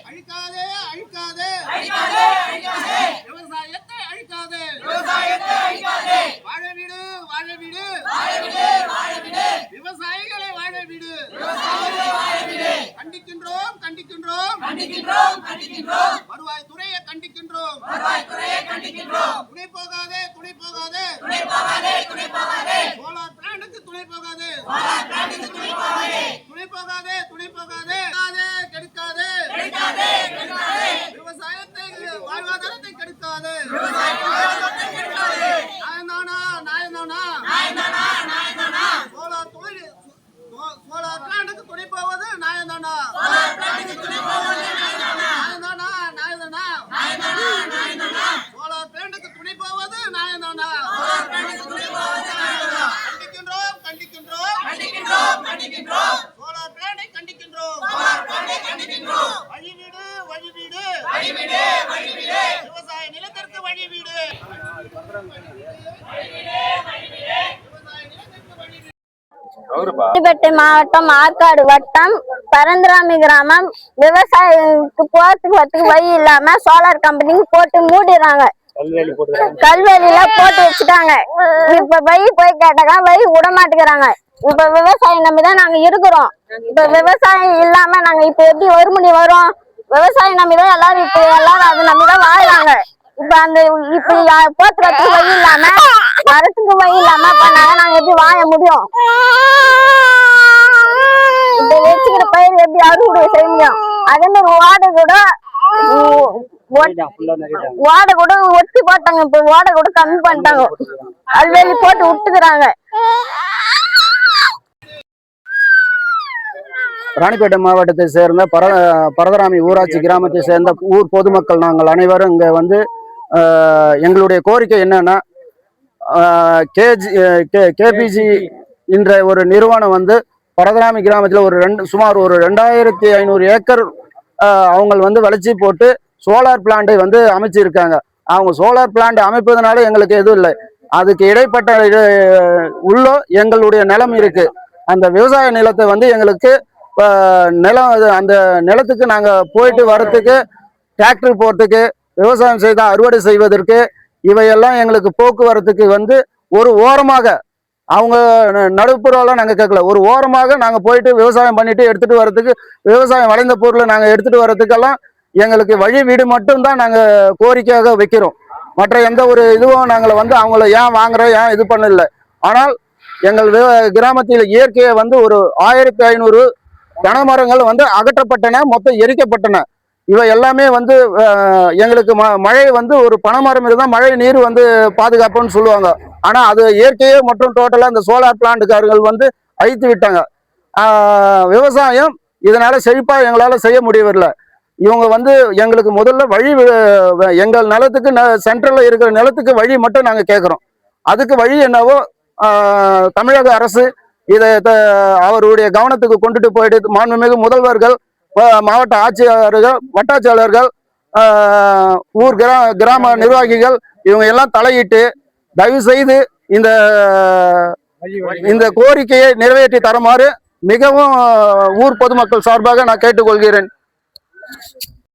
அழிக்காதே அழிக்காதே விவசாயத்தை அழிக்காதே வாழ விடு வாழ விடு விவசாயிகளை வாழ விடு கண்டிக்கின்றோம் கண்டிக்கின்றோம் வருவாய் துறையை கண்டிக்கின்றோம் துணை போகாதே துணை போகாதே சோலார் பிளான்ட்டுக்கு துணை போகாதே துணை போகாதே துணை போகாதே கெடுக்காதே விவசாயத்தை வாழ்வாதாரத்தை கெடுக்காதே நாயந்தானா சோலார் பிளான்ட்டுக்கு துணை போவது நாயந்தானா சோலார் பிளான்ட்டுக்கு துணை போவது நாயந்தானா கண்டிக்கின்றோம் சோலார் பிளான்ட்டை கண்டிக்கின்றோம் வழிவிடு விவசாய நிலத்திற்கு வழிவிடு ராணிப்பேட்டை மாவட்டம் ஆற்காடு வட்டம் பரந்துராமி கிராமம் விவசாயத்துக்கு போறதுக்கு வழி இல்லாம சோலார் கம்பெனிக்கு போட்டு மூடிடுறாங்க. கல்வெளியில போட்டு வச்சுட்டாங்க. இப்ப வழி போய் கேட்டாக்கா வழி விட மாட்டேங்கிறாங்க. இப்ப விவசாயம் நம்பிதான் நாங்க இருக்கிறோம். இப்ப விவசாயம் இல்லாம நாங்க இப்ப எப்படி வறுமணி வரும்? விவசாயம் நம்பிதான் எல்லாரும் இப்ப எல்லாரும் அதை நம்பிதான் வாழ்றாங்க. இப்ப அந்த இப்ப போத்துறதுக்கு வழி இல்லாம வரத்துக்கு வழி இல்லாம பண்ணாங்க. நாங்க எப்படி வாழ முடியும்? இப்ப வச்சுக்கிற பயிர் எப்படி அறுவடை செய்ய முடியும்? அதே மாதிரி ஓடை கூட ஒட்டி போட்டாங்க. இப்ப ஓடை கூட கம்மி பண்ணிட்டாங்க. கல்வெளி போட்டு விட்டுக்கிறாங்க. ராணிப்பேட்டை மாவட்டத்தை சேர்ந்த பரதராமி ஊராட்சி கிராமத்தை சேர்ந்த ஊர் பொதுமக்கள் நாங்கள் அனைவரும் இங்கே வந்து எங்களுடைய கோரிக்கை என்னன்னா, கேபிஜி என்ற ஒரு நிறுவனம் வந்து பரதராமி கிராமத்தில் சுமார் ஒரு 2500 ஏக்கர் அவங்க வந்து வளர்ச்சி போட்டு சோலார் பிளான்ட்டை வந்து அமைச்சிருக்காங்க. அவங்க சோலார் பிளான்ட் அமைப்பதனால எங்களுக்கு எதுவும் இல்லை. அதுக்கு இடைப்பட்ட உள்ள எங்களுடைய நிலம் இருக்கு. அந்த விவசாய நிலத்தை வந்து எங்களுக்கு நிலம், அந்த நிலத்துக்கு நாங்கள் போயிட்டு வர்றதுக்கு, டிராக்டர் போகிறதுக்கு, விவசாயம் செய்த அறுவடை செய்வதற்கு, இவையெல்லாம் எங்களுக்கு போக்குவரத்துக்கு வந்து ஒரு ஓரமாக அவங்க நடுப்புறம்லாம் நாங்கள் கேட்கல. ஒரு ஓரமாக நாங்கள் போயிட்டு விவசாயம் பண்ணிட்டு எடுத்துட்டு வர்றதுக்கு, விவசாயம் விளைந்த பொருளை நாங்கள் எடுத்துட்டு வர்றதுக்கெல்லாம் எங்களுக்கு வழி வீடு மட்டும்தான் நாங்கள் கோரிக்கையாக வைக்கிறோம். மற்ற எந்த ஒரு இதுவும் நாங்கள் வந்து அவங்கள ஏன் வாங்குறோம், ஏன் இது பண்ணல. ஆனால் எங்கள் கிராமத்தில் இயற்கையை வந்து ஒரு 1500 பனைமரங்கள் வந்து அகற்றப்பட்டன, மொத்தம் எரிக்கப்பட்டன. இவை எல்லாமே வந்து எங்களுக்கு மழை வந்து ஒரு பனைமரம் இருந்தால் மழை நீர் வந்து பாதுகாப்புன்னு சொல்லுவாங்க. ஆனால் அது இயற்கையே மற்றும் டோட்டலாக இந்த சோலார் பிளான்ட்டுக்காரர்கள் வந்து அழித்து விட்டாங்க. விவசாயம் இதனால செழிப்பாக எங்களால் செய்ய முடியவில்லை. இவங்க வந்து எங்களுக்கு முதல்ல வழி, எங்கள் நிலத்துக்கு சென்ட்ரலில் இருக்கிற நிலத்துக்கு வழி மட்டும் நாங்கள் கேட்குறோம். அதுக்கு வழி என்னவோ தமிழக அரசு இதை அவருடைய கவனத்துக்கு கொண்டுட்டு போயிட்டு மாண்புமிகு முதல்வர்கள், மாவட்ட ஆட்சியாளர்கள், வட்டாட்சியாளர்கள், ஊர் கிராம நிர்வாகிகள் இவங்க எல்லாம் தலையிட்டு தயவு செய்து இந்த கோரிக்கையை நிறைவேற்றி தருமாறு மிகவும் ஊர் பொதுமக்கள் சார்பாக நான் கேட்டுக்கொள்கிறேன்.